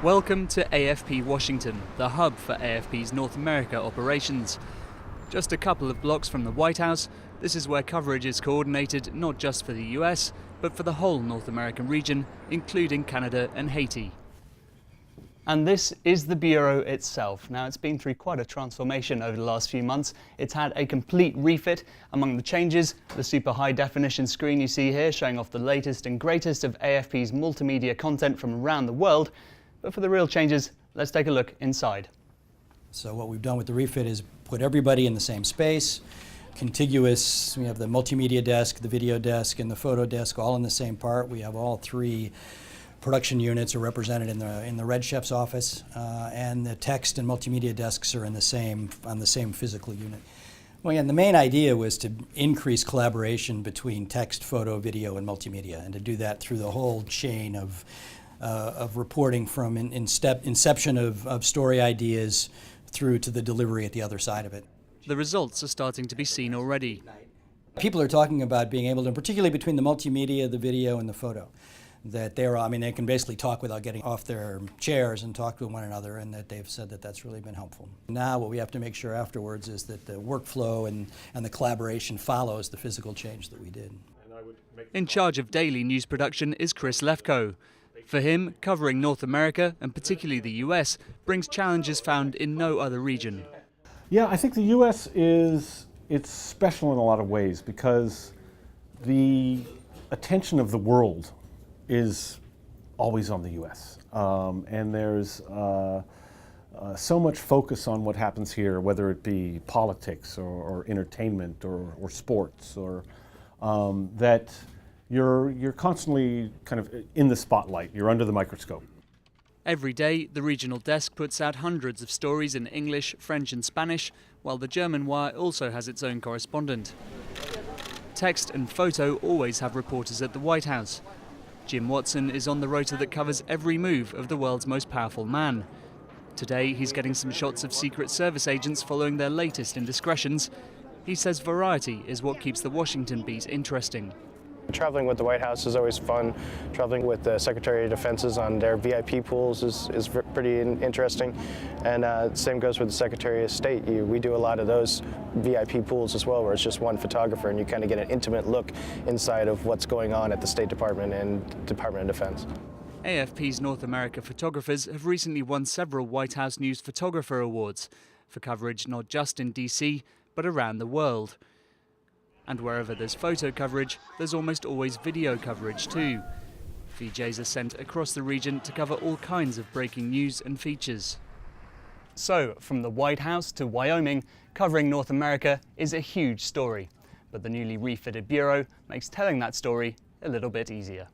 Welcome to AFP Washington, the hub for AFP's North America operations. Just a couple of blocks from the White House, this is where coverage is coordinated not just for the US, but for the whole North American region, including Canada and Haiti. And this is the Bureau itself. Now, it's been through quite a transformation over the last few months. It's had a complete refit. Among the changes, the super high definition screen you see here showing off the latest and greatest of AFP's multimedia content from around the world. But for the real changes, let's take a look inside. So what we've done with the refit is put everybody in the same space, contiguous. We have the multimedia desk, the video desk, and the photo desk all in the same part. We have all three production units are represented in the Red Chef's office, and the text and multimedia desks are on the same physical unit. Well, again, the main idea was to increase collaboration between text, photo, video, and multimedia, and to do that through the whole chain of reporting from inception of story ideas through to the delivery at the other side of it. The results are starting to be seen already. People are talking about being able to, particularly between the multimedia, the video, and the photo, that they can basically talk without getting off their chairs and talk to one another, and that they've said that that's really been helpful. Now what we have to make sure afterwards is that the workflow and the collaboration follows the physical change that we did. In charge of daily news production is Lefkow. For him, covering North America, and particularly the US, brings challenges found in no other region. Yeah, I think the US it's special in a lot of ways because the attention of the world is always on the US. And there's so much focus on what happens here, whether it be politics or entertainment or sports, or that you're constantly kind of in the spotlight, you're under the microscope. Every day, the regional desk puts out hundreds of stories in English, French and Spanish, while the German wire also has its own correspondent. Text and photo always have reporters at the White House. Jim Watson is on the rota that covers every move of the world's most powerful man. Today, he's getting some shots of Secret Service agents following their latest indiscretions. He says variety is what keeps the Washington beat interesting. Traveling with the White House is always fun. Traveling with the Secretary of Defense on their VIP pools is pretty interesting. And same goes with the Secretary of State. We do a lot of those VIP pools as well, where it's just one photographer and you kind of get an intimate look inside of what's going on at the State Department and Department of Defense. AFP's North America photographers have recently won several White House News Photographer Awards for coverage not just in DC, but around the world. And wherever there's photo coverage, there's almost always video coverage too. VJs are sent across the region to cover all kinds of breaking news and features. So, from the White House to Wyoming, covering North America is a huge story. But the newly refitted Bureau makes telling that story a little bit easier.